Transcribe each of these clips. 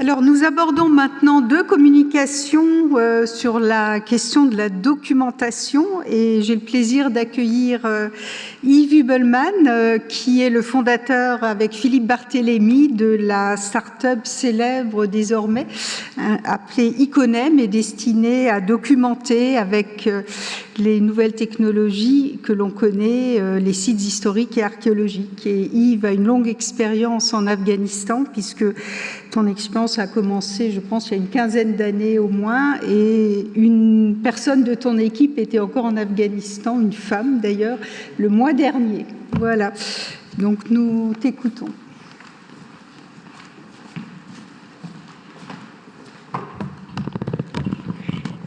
Alors, nous abordons maintenant deux communications sur la question de la documentation et j'ai le plaisir d'accueillir Yves Hubelmann, qui est le fondateur avec Philippe Barthélémy de la start-up célèbre désormais appelée Iconem et destinée à documenter avec les nouvelles technologies que l'on connaît, les sites historiques et archéologiques. Et Yves a une longue expérience en Afghanistan puisque ton expérience a commencé, je pense, il y a une quinzaine d'années au moins, et une personne de ton équipe était encore en Afghanistan, une femme d'ailleurs, le mois dernier. Voilà, donc nous t'écoutons.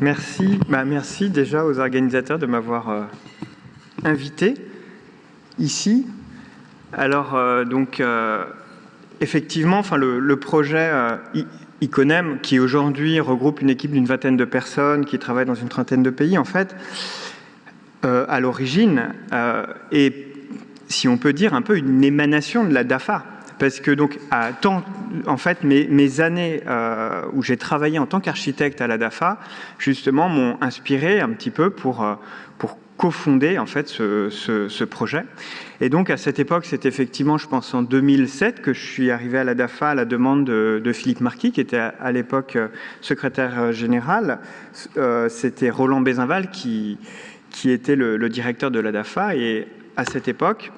Merci. Merci déjà aux organisateurs de m'avoir invité ici. Alors, effectivement, le projet Iconem, qui aujourd'hui regroupe une équipe d'une vingtaine de personnes qui travaillent dans une trentaine de pays, en fait, à l'origine, est, si on peut dire, un peu une émanation de la DAFA. Parce que donc, en fait, mes années où j'ai travaillé en tant qu'architecte à la DAFA, justement, m'ont inspiré un petit peu pour cofonder en fait ce projet. Et donc à cette époque, c'est effectivement, je pense, en 2007 que je suis arrivé à la DAFA à la demande de Philippe Marquis, qui était à l'époque secrétaire général. C'était Roland Bézinval qui était le directeur de la DAFA. Et à cette époque,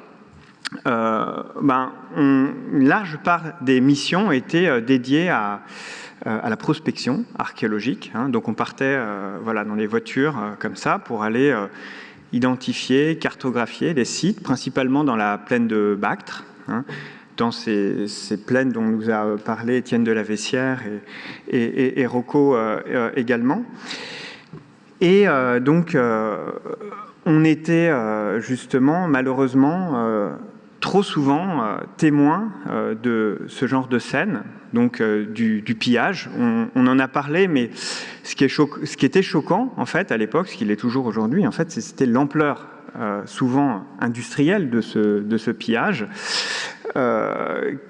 une large part des missions étaient dédiées à la prospection archéologique. Donc on partait dans les voitures comme ça pour aller identifier, cartographier les sites, principalement dans la plaine de Bactre, dans ces plaines dont nous a parlé Étienne de la Vessière et Rocco également. Et donc on était justement malheureusement trop souvent témoins de ce genre de scène, donc du pillage. On en a parlé, mais ce qui était choquant, en fait, à l'époque, ce qu'il est toujours aujourd'hui, en fait, c'était l'ampleur souvent industrielle de ce pillage,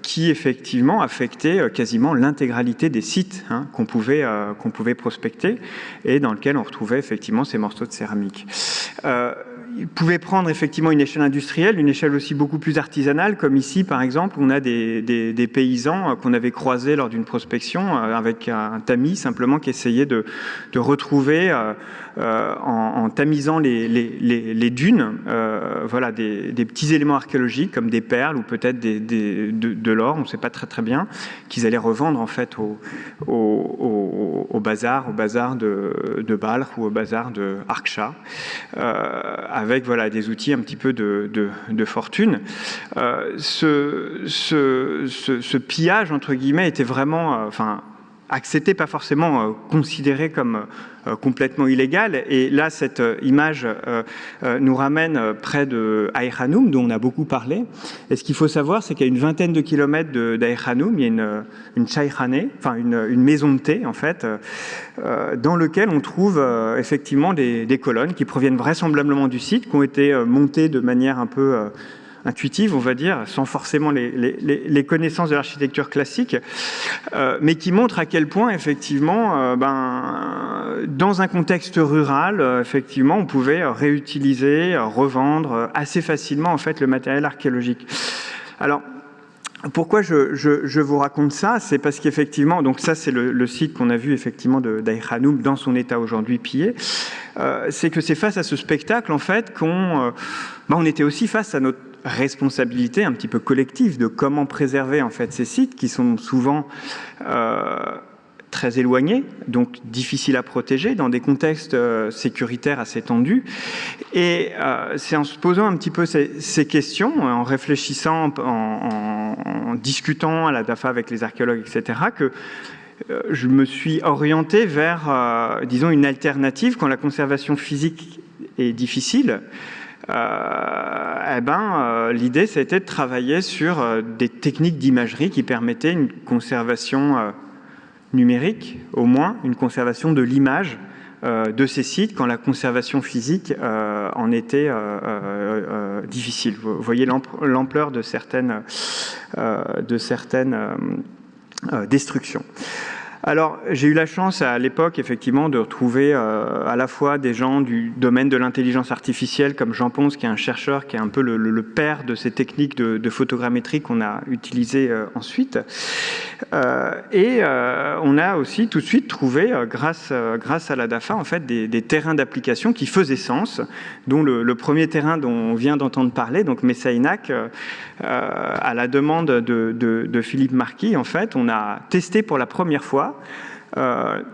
qui effectivement affectait quasiment l'intégralité des sites qu'on pouvait prospecter et dans lesquels on retrouvait effectivement ces morceaux de céramique. Il pouvait prendre effectivement une échelle industrielle, une échelle aussi beaucoup plus artisanale, comme ici par exemple, on a des paysans qu'on avait croisés lors d'une prospection avec un tamis simplement qui essayait de retrouver en tamisant les dunes, des petits éléments archéologiques comme des perles ou peut-être de l'or, on ne sait pas très bien, qu'ils allaient revendre en fait au bazar de Balkh ou au bazar de Arksha, avec des outils un petit peu de fortune. Ce pillage entre guillemets était vraiment, accepté, pas forcément considéré comme complètement illégal. Et là, cette image nous ramène près de Aïr Hanoum, dont on a beaucoup parlé. Et ce qu'il faut savoir, c'est qu'à une vingtaine de kilomètres d'Aïr Hanoum, il y a une chaïkhaneh, une maison de thé, en fait, dans lequel on trouve effectivement des colonnes qui proviennent vraisemblablement du site, qui ont été montées de manière un peu intuitive, on va dire, sans forcément les connaissances de l'architecture classique, mais qui montre à quel point, effectivement, dans un contexte rural, effectivement, on pouvait réutiliser, revendre assez facilement, en fait, le matériel archéologique. Alors, pourquoi je vous raconte ça? C'est parce qu'effectivement, donc ça c'est le site qu'on a vu effectivement d'Aïr Hanoum dans son état aujourd'hui pillé. C'est que c'est face à ce spectacle en fait qu'on était aussi face à notre responsabilité un petit peu collective de comment préserver en fait ces sites qui sont souvent très éloignés, donc difficiles à protéger, dans des contextes sécuritaires assez tendus. Et c'est en se posant un petit peu ces questions, en réfléchissant, en discutant à la DAFA avec les archéologues, etc., que je me suis orienté vers, disons, une alternative quand la conservation physique est difficile. L'idée, c'était de travailler sur des techniques d'imagerie qui permettaient une conservation numérique, au moins une conservation de l'image de ces sites quand la conservation physique en était difficile. Vous voyez l'ampleur de certaines destructions. Alors, j'ai eu la chance à l'époque, effectivement, de retrouver à la fois des gens du domaine de l'intelligence artificielle, comme Jean Ponce, qui est un chercheur, qui est un peu le père de ces techniques de photogrammétrie qu'on a utilisées ensuite. Et on a aussi tout de suite trouvé, grâce à la DAFA, en fait, des terrains d'application qui faisaient sens, dont le premier terrain dont on vient d'entendre parler, donc Messainac, à la demande de Philippe Marquis, en fait, on a testé pour la première fois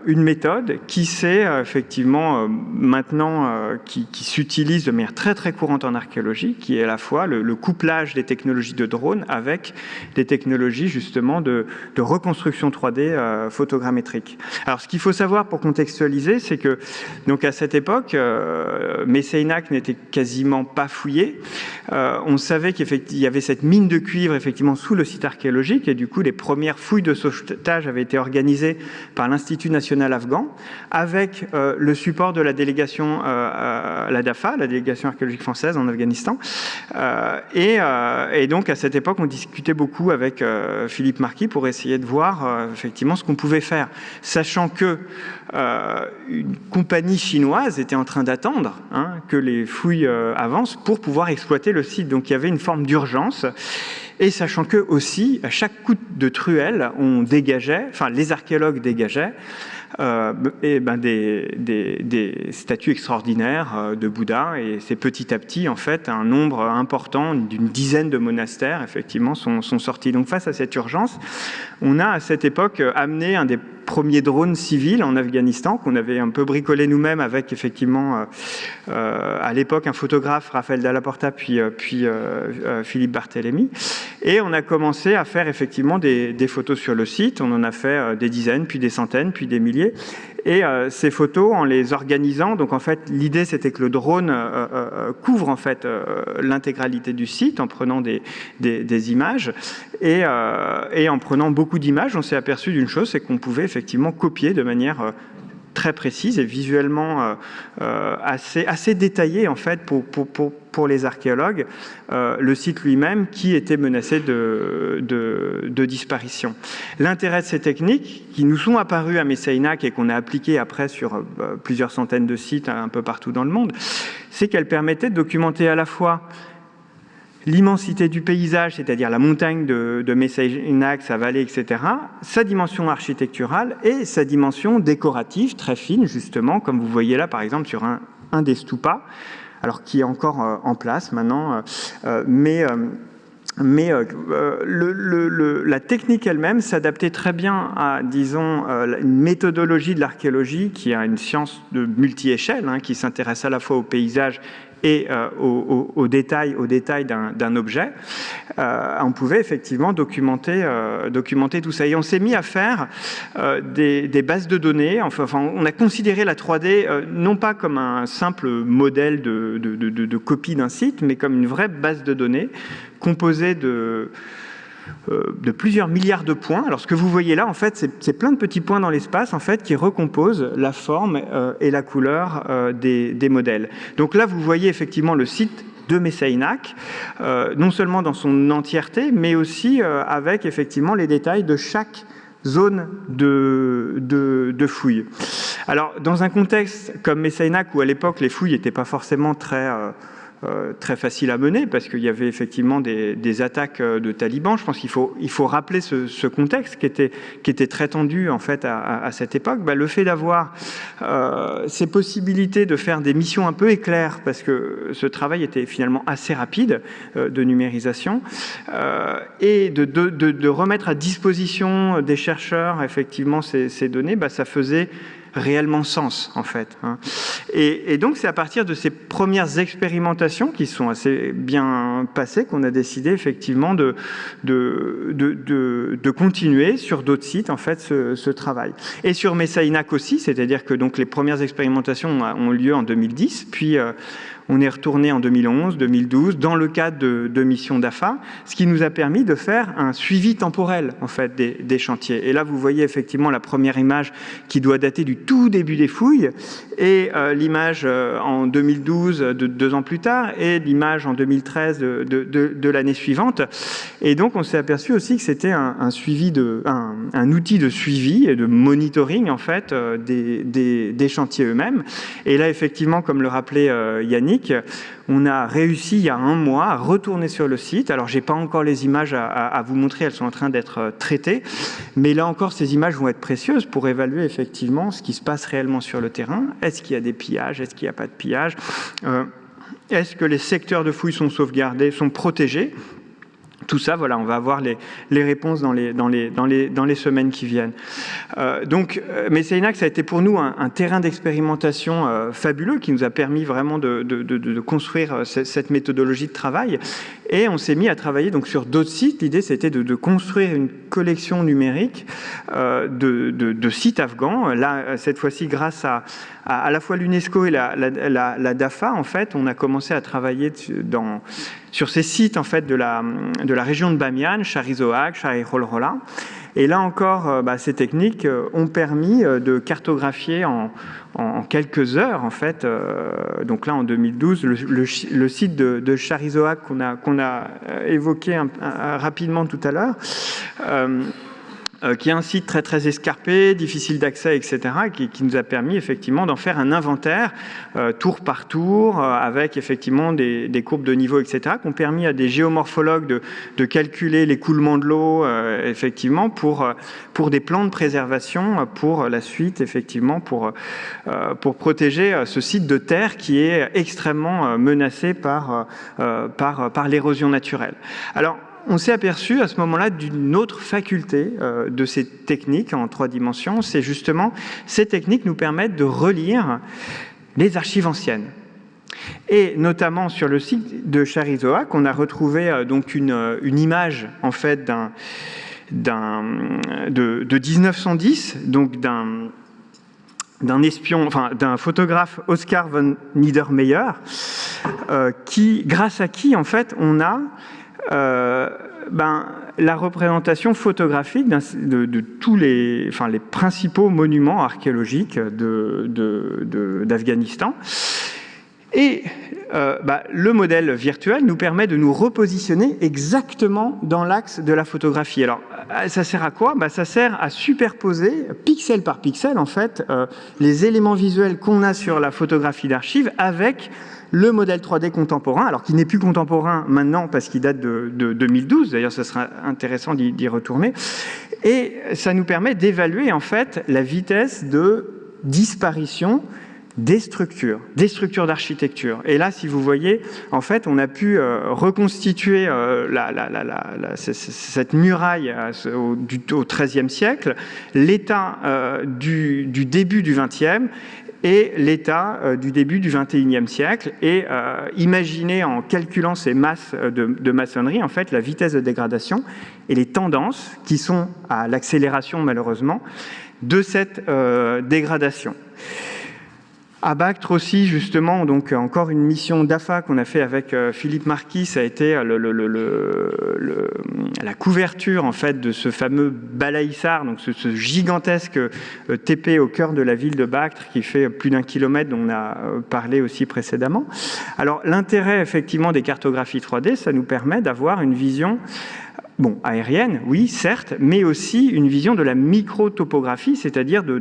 une méthode qui s'est effectivement maintenant qui s'utilise de manière très très courante en archéologie, qui est à la fois le couplage des technologies de drone avec des technologies justement de reconstruction 3D photogrammétrique. Alors ce qu'il faut savoir pour contextualiser, c'est que donc à cette époque, Messainac n'était quasiment pas fouillé. On savait qu'il y avait cette mine de cuivre effectivement sous le site archéologique, et du coup les premières fouilles de sauvetage avaient été organisées par l'Institut national afghan, avec le support de la délégation, la DAFA, la délégation archéologique française en Afghanistan. Et donc, à cette époque, on discutait beaucoup avec Philippe Marquis pour essayer de voir effectivement ce qu'on pouvait faire, sachant que une compagnie chinoise était en train d'attendre que les fouilles avancent pour pouvoir exploiter le site. Donc, il y avait une forme d'urgence. Et sachant que aussi, à chaque coup de truelle, on dégageait, enfin les archéologues dégageaient des statues extraordinaires de Bouddha, et c'est petit à petit, en fait, un nombre important d'une dizaine de monastères, effectivement, sont sortis. Donc face à cette urgence, on a à cette époque amené un des premiers drones civils en Afghanistan, qu'on avait un peu bricolé nous-mêmes avec, effectivement, à l'époque, un photographe, Raphaël Dallaporta, puis Philippe Barthélémy. Et on a commencé à faire, effectivement, des photos sur le site. On en a fait des dizaines, puis des centaines, puis des milliers. Et ces photos, en les organisant, donc en fait, l'idée, c'était que le drone couvre, en fait, l'intégralité du site en prenant des images. Et en prenant beaucoup d'images, on s'est aperçu d'une chose, c'est qu'on pouvait effectivement copier de manière très précise et visuellement assez détaillée, en fait, pour les archéologues, le site lui-même qui était menacé de disparition. L'intérêt de ces techniques, qui nous sont apparues à Messainac et qu'on a appliquées après sur plusieurs centaines de sites un peu partout dans le monde, c'est qu'elles permettaient de documenter à la fois l'immensité du paysage, c'est-à-dire la montagne de Messainac, sa vallée, etc., sa dimension architecturale et sa dimension décorative, très fine, justement, comme vous voyez là, par exemple, sur un des stupas, alors qui est encore en place maintenant, mais la technique elle-même s'adaptait très bien à, disons, une méthodologie de l'archéologie qui a une science de multi-échelle, qui s'intéresse à la fois au paysage et au détail d'un objet. On pouvait effectivement documenter tout ça. Et on s'est mis à faire des bases de données. Enfin, on a considéré la 3D non pas comme un simple modèle de copie d'un site, mais comme une vraie base de données composée de plusieurs milliards de points. Alors ce que vous voyez là, en fait, c'est plein de petits points dans l'espace, en fait, qui recomposent la forme et la couleur des modèles. Donc là, vous voyez effectivement le site de Messainac, non seulement dans son entièreté, mais aussi avec effectivement les détails de chaque zone de fouilles. Alors, dans un contexte comme Messainac, où à l'époque les fouilles n'étaient pas forcément très facile à mener, parce qu'il y avait effectivement des attaques de talibans. Je pense qu'il faut rappeler ce contexte qui était très tendu, en fait, à cette époque. Le fait d'avoir ces possibilités de faire des missions un peu éclairs, parce que ce travail était finalement assez rapide de numérisation, et de remettre à disposition des chercheurs, effectivement, ces données, ça faisait réellement sens, en fait. Et donc, c'est à partir de ces premières expérimentations qui sont assez bien passées qu'on a décidé, effectivement, de continuer sur d'autres sites, en fait, ce travail. Et sur Messainac aussi, c'est-à-dire que donc, les premières expérimentations ont lieu en 2010, puis on est retourné en 2011, 2012, dans le cadre de missions DAFA, ce qui nous a permis de faire un suivi temporel, en fait, des chantiers. Et là, vous voyez effectivement la première image qui doit dater du tout début des fouilles, et l'image en 2012, 2 ans plus tard, et l'image en 2013 de l'année suivante. Et donc, on s'est aperçu aussi que c'était un outil de suivi et de monitoring, en fait, des chantiers eux-mêmes. Et là, effectivement, comme le rappelait Yannick, on a réussi, il y a 1 mois, à retourner sur le site. Alors, je n'ai pas encore les images à vous montrer, elles sont en train d'être traitées. Mais là encore, ces images vont être précieuses pour évaluer effectivement ce qui se passe réellement sur le terrain. Est-ce qu'il y a des pillages? Est-ce qu'il n'y a pas de pillages? Est-ce que les secteurs de fouilles sont sauvegardés, sont protégés? Tout ça, voilà, on va avoir les réponses dans les semaines qui viennent. Donc, Messainac, ça a été pour nous un terrain d'expérimentation fabuleux qui nous a permis vraiment de construire cette méthodologie de travail. Et on s'est mis à travailler donc sur d'autres sites. L'idée, c'était de construire une collection numérique de sites afghans. Là, cette fois-ci, grâce à la fois l'UNESCO et la DAFA, en fait, on a commencé à travailler sur ces sites en fait de la région de Bamiyan, Sharizoak, Shari-Rolrola. Et là encore, ces techniques ont permis de cartographier en quelques heures, en fait. Donc là, en 2012, le site de Sharizoak qu'on a évoqué rapidement tout à l'heure, qui est un site très très escarpé, difficile d'accès, etc., qui nous a permis effectivement d'en faire un inventaire tour par tour, avec effectivement des courbes de niveau, etc., qui ont permis à des géomorphologues de calculer l'écoulement de l'eau, effectivement, pour des plans de préservation, pour la suite, effectivement, pour protéger ce site de terre qui est extrêmement menacé par l'érosion naturelle. Alors, on s'est aperçu à ce moment-là d'une autre faculté de ces techniques en 3 dimensions, c'est justement ces techniques nous permettent de relire les archives anciennes. Et notamment sur le site de Sharizoak, on a retrouvé donc une image en fait de 1910, donc d'un espion, enfin d'un photographe Oskar von Niedermeyer, grâce à qui en fait on a la représentation photographique de tous les principaux monuments archéologiques d'Afghanistan. Et le modèle virtuel nous permet de nous repositionner exactement dans l'axe de la photographie. Alors, ça sert à quoi? Ça sert à superposer, pixel par pixel, en fait, les éléments visuels qu'on a sur la photographie d'archives avec le modèle 3D contemporain, alors qui n'est plus contemporain maintenant parce qu'il date de 2012, d'ailleurs ça sera intéressant d'y retourner, et ça nous permet d'évaluer en fait la vitesse de disparition des structures d'architecture. Et là, si vous voyez, en fait, on a pu reconstituer cette muraille au XIIIe siècle, l'état du début du XXe et l'état du début du XXIe siècle, et imaginer en calculant ces masses de maçonnerie, en fait, la vitesse de dégradation et les tendances qui sont à l'accélération, malheureusement, de cette dégradation. À Bactre aussi, justement, donc encore une mission d'AFA qu'on a fait avec Philippe Marquis, ça a été la couverture en fait de ce fameux balaïssar, donc ce gigantesque TP au cœur de la ville de Bactre qui fait plus d'1 kilomètre, dont on a parlé aussi précédemment. Alors l'intérêt effectivement des cartographies 3D, ça nous permet d'avoir une vision aérienne, oui, certes, mais aussi une vision de la microtopographie, c'est-à-dire de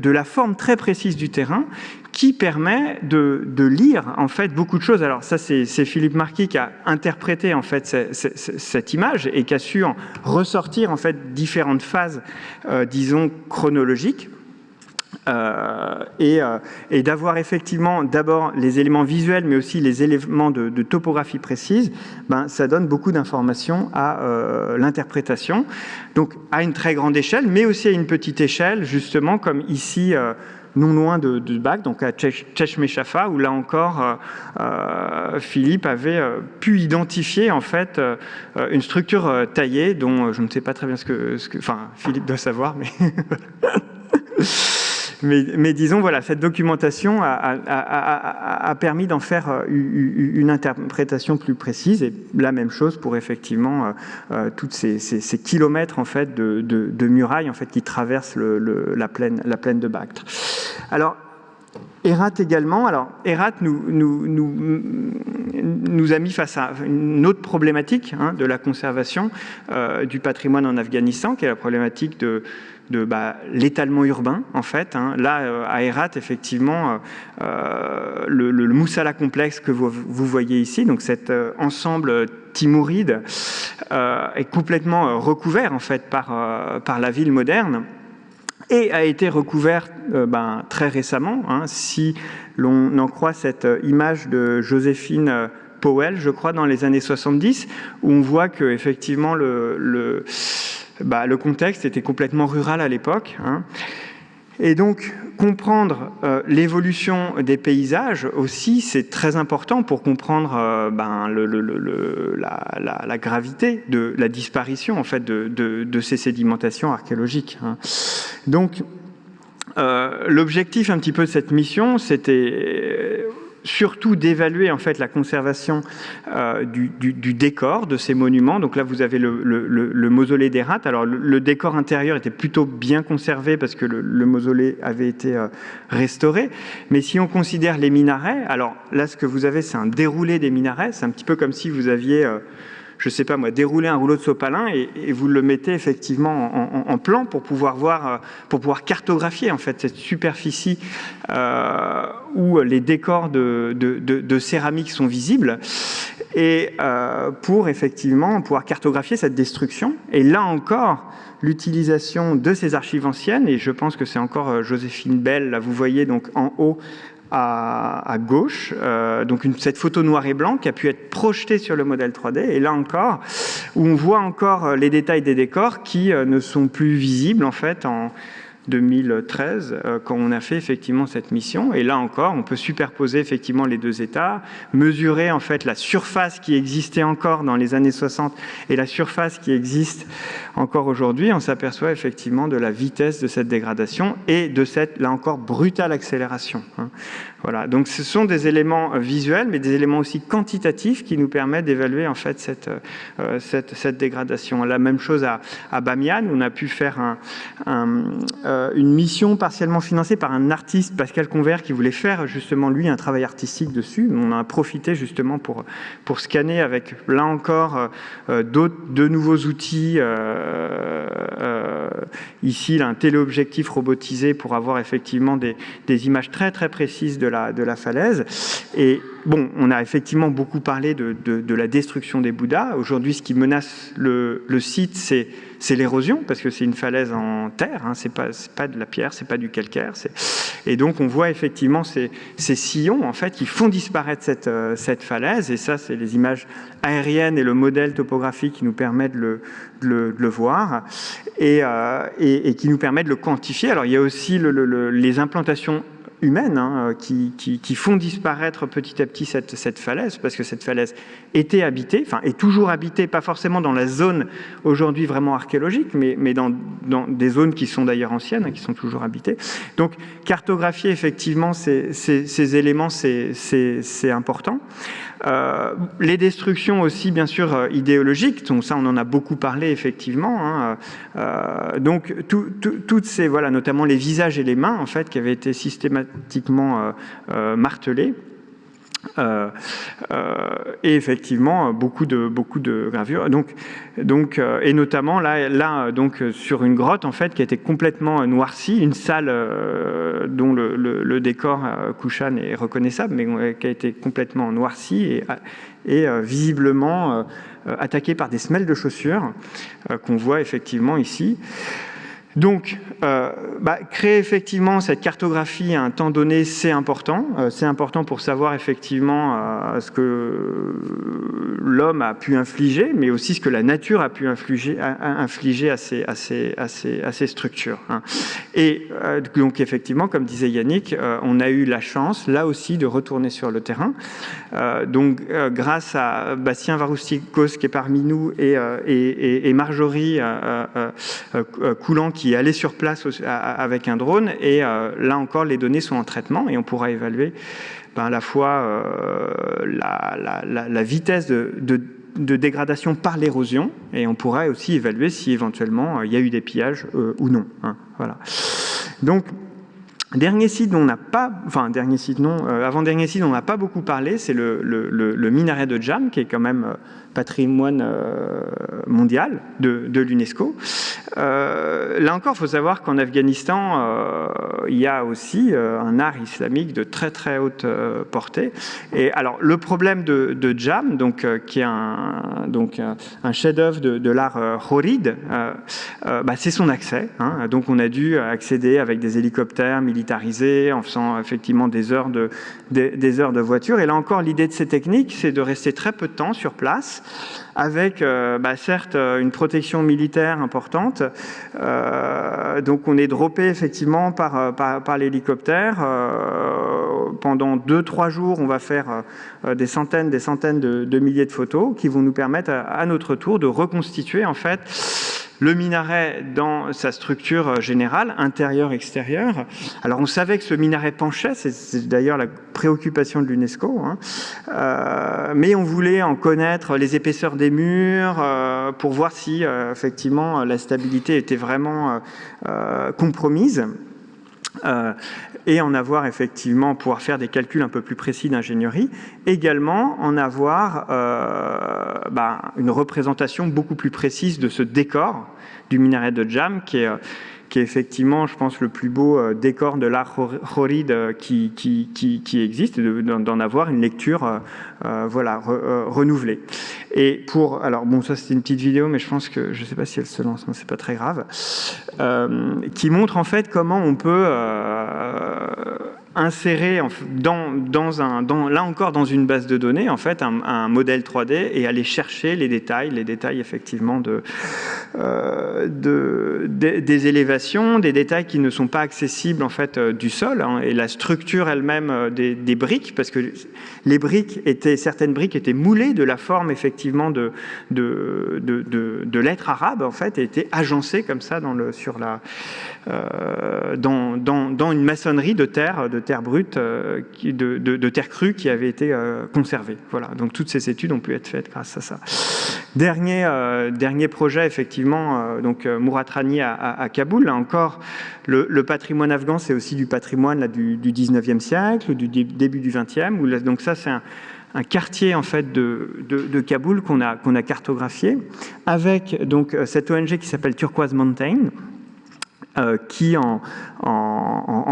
la forme très précise du terrain qui permet de lire en fait beaucoup de choses. Alors ça, c'est Philippe Marquis qui a interprété en fait cette image et qui a su en ressortir en fait différentes phases, disons, chronologiques. Et d'avoir effectivement d'abord les éléments visuels, mais aussi les éléments de topographie précise, ça donne beaucoup d'informations à l'interprétation. Donc à une très grande échelle, mais aussi à une petite échelle, justement comme ici, non loin de Bactre, donc à Cheshmeshafa, où là encore, Philippe avait pu identifier en fait une structure taillée, dont je ne sais pas très bien ce que Philippe doit savoir, mais Mais disons, voilà, cette documentation a permis d'en faire une interprétation plus précise, et la même chose pour effectivement tous ces kilomètres en fait de murailles en fait qui traversent la plaine de Bactre. Alors Hérat également. Alors Hérat nous a mis face à une autre problématique de la conservation du patrimoine en Afghanistan, qui est la problématique de l'étalement urbain en fait. Là à Hérat effectivement le Moussala complexe que vous voyez ici, donc cet ensemble timouride est complètement recouvert en fait par la ville moderne, et a été recouvert très récemment, si l'on en croit cette image de Joséphine Powell, je crois, dans les années 70, où on voit que effectivement le contexte était complètement rural à l'époque. Et donc, comprendre l'évolution des paysages aussi, c'est très important pour comprendre la gravité de la disparition en fait de ces sédimentations archéologiques. Donc, l'objectif un petit peu de cette mission, c'était surtout d'évaluer en fait la conservation du décor de ces monuments. Donc là, vous avez le mausolée d'Hérat. Alors le décor intérieur était plutôt bien conservé parce que le mausolée avait été restauré. Mais si on considère les minarets, alors là, ce que vous avez, c'est un déroulé des minarets. C'est un petit peu comme si vous aviez je ne sais pas moi, dérouler un rouleau de sopalin et vous le mettez effectivement en plan pour pouvoir voir, pour pouvoir cartographier en fait cette superficie où les décors de céramique sont visibles, et pour effectivement pouvoir cartographier cette destruction. Et là encore, l'utilisation de ces archives anciennes, et je pense que c'est encore Joséphine Bell, là vous voyez donc en haut à gauche, donc cette photo noir et blanc qui a pu être projetée sur le modèle 3D, et là encore, où on voit encore les détails des décors qui ne sont plus visibles en fait en 2013 quand on a fait effectivement cette mission. Et là encore, on peut superposer effectivement les deux états, mesurer en fait la surface qui existait encore dans les années 60 et la surface qui existe encore aujourd'hui. On s'aperçoit effectivement de la vitesse de cette dégradation et de cette, là encore, brutale accélération. Voilà. Donc ce sont des éléments visuels, mais des éléments aussi quantitatifs qui nous permettent d'évaluer en fait cette dégradation. La même chose à Bamiyan, où on a pu faire une mission partiellement financée par un artiste, Pascal Convert, qui voulait faire justement lui un travail artistique dessus. On en a profité justement pour scanner avec, là encore, de nouveaux outils. Ici, là, un téléobjectif robotisé pour avoir effectivement des images très très précises de la falaise. Et bon, on a effectivement beaucoup parlé de la destruction des Bouddhas. Aujourd'hui, ce qui menace le site, c'est l'érosion, parce que c'est une falaise en terre, c'est pas de la pierre, c'est pas du calcaire. Et donc, on voit effectivement ces sillons, en fait, qui font disparaître cette falaise. Et ça, c'est les images aériennes et le modèle topographique qui nous permettent de le voir et qui nous permet de le quantifier. Alors, il y a aussi les implantations humaines qui font disparaître petit à petit cette falaise, parce que cette falaise était habitée, enfin est toujours habitée, pas forcément dans la zone aujourd'hui vraiment archéologique, mais dans des zones qui sont d'ailleurs anciennes, qui sont toujours habitées. Donc cartographier effectivement ces éléments, c'est important. Les destructions aussi, bien sûr, idéologiques, donc ça on en a beaucoup parlé effectivement. Donc toutes ces, voilà, notamment les visages et les mains en fait, qui avaient été systématiquement martelés. Et effectivement beaucoup de gravures, donc et notamment là donc sur une grotte en fait qui a été complètement noircie, une salle dont le décor Kushan est reconnaissable, mais qui a été complètement noircie et visiblement attaquée par des semelles de chaussures qu'on voit effectivement ici. Donc, créer effectivement cette cartographie à un temps donné, c'est important. C'est important pour savoir effectivement ce que l'homme a pu infliger, mais aussi ce que la nature a pu infliger à ces structures. Et donc, effectivement, comme disait Yannick, on a eu la chance, là aussi, de retourner sur le terrain. Donc, grâce à Bastien Varoustikos, qui est parmi nous, et Marjorie Coulant, qui qui est allé sur place avec un drone, et là encore, les données sont en traitement, et on pourra évaluer à la fois la vitesse de dégradation par l'érosion, et on pourra aussi évaluer si éventuellement il y a eu des pillages ou non. Hein, voilà. Donc, dernier site dont on n'a pas, avant-dernier site dont on n'a pas beaucoup parlé, c'est le minaret de Jam, qui est quand même patrimoine mondial de l'UNESCO. Là encore, il faut savoir qu'en Afghanistan, il y a aussi un art islamique de très très haute portée. Et alors, le problème de Jam, qui est un chef-d'œuvre de l'art Khorid, c'est son accès. Hein. Donc, on a dû accéder avec des hélicoptères militarisés, en faisant effectivement des heures de voiture. Et là encore, l'idée de ces techniques, c'est de rester très peu de temps sur place, avec certes une protection militaire importante. Donc on est droppé effectivement par l'hélicoptère. Pendant 2-3 jours, on va faire des centaines de milliers de photos qui vont nous permettre à notre tour de reconstituer en fait le minaret dans sa structure générale, intérieure-extérieure. Alors on savait que ce minaret penchait, c'est d'ailleurs la préoccupation de l'UNESCO, hein. Mais on voulait en connaître les épaisseurs des murs pour voir si effectivement la stabilité était vraiment compromise. Et en avoir effectivement, pouvoir faire des calculs un peu plus précis d'ingénierie, également en avoir une représentation beaucoup plus précise de ce décor du minaret de Jam, qui est effectivement, je pense, le plus beau décor de l'art Khorid qui existe, et d'en avoir une lecture renouvelée. Et alors bon, ça c'était une petite vidéo, mais je pense que, je ne sais pas si elle se lance, mais c'est pas très grave, qui montre en fait comment on peut insérer là encore dans une base de données en fait un modèle 3D et aller chercher les détails effectivement des élévations, des détails qui ne sont pas accessibles en fait du sol, hein, et la structure elle-même des briques, parce que certaines briques étaient moulées de la forme effectivement de lettres arabes en fait, et étaient agencées comme ça dans une maçonnerie de terre brute, de terre crue qui avait été conservée. Voilà. Donc toutes ces études ont pu être faites grâce à ça. Dernier projet, effectivement, Murat Rani à Kaboul. Là encore, le patrimoine afghan, c'est aussi du patrimoine là, du 19e siècle, du début du 20e. Donc ça, c'est un quartier en fait de Kaboul qu'on a cartographié avec donc cette ONG qui s'appelle Turquoise Mountain, qui en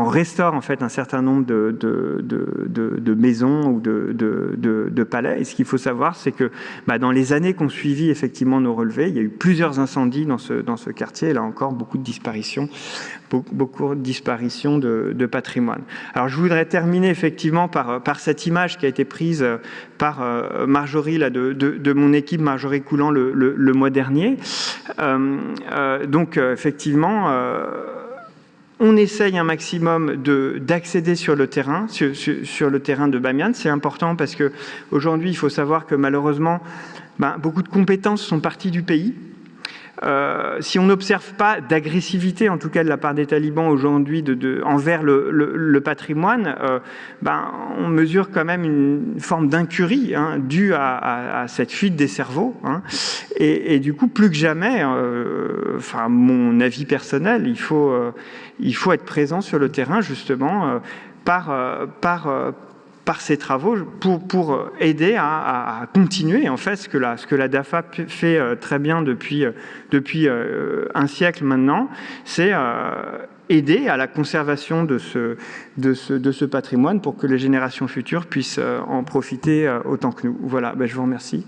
restaure en fait un certain nombre de maisons ou de palais. Et ce qu'il faut savoir, c'est que dans les années qui ont suivi effectivement nos relevés, il y a eu plusieurs incendies dans ce quartier, et là encore beaucoup de disparitions de patrimoine. Alors je voudrais terminer effectivement par cette image qui a été prise par Marjorie là, de mon équipe, Marjorie Coulant, le mois dernier. Effectivement, on essaye un maximum d'accéder sur le terrain, sur le terrain de Bamiyan. C'est important parce qu'aujourd'hui, il faut savoir que malheureusement, beaucoup de compétences sont parties du pays. Si on n'observe pas d'agressivité, en tout cas de la part des talibans aujourd'hui, envers le patrimoine, on mesure quand même une forme d'incurie due à cette fuite des cerveaux. Et du coup, plus que jamais, mon avis personnel, il faut être présent sur le terrain, justement, par ces travaux pour aider à continuer en fait ce que la DAFA fait très bien depuis un siècle maintenant, c'est aider à la conservation de ce patrimoine pour que les générations futures puissent en profiter autant que nous. Voilà, je vous remercie.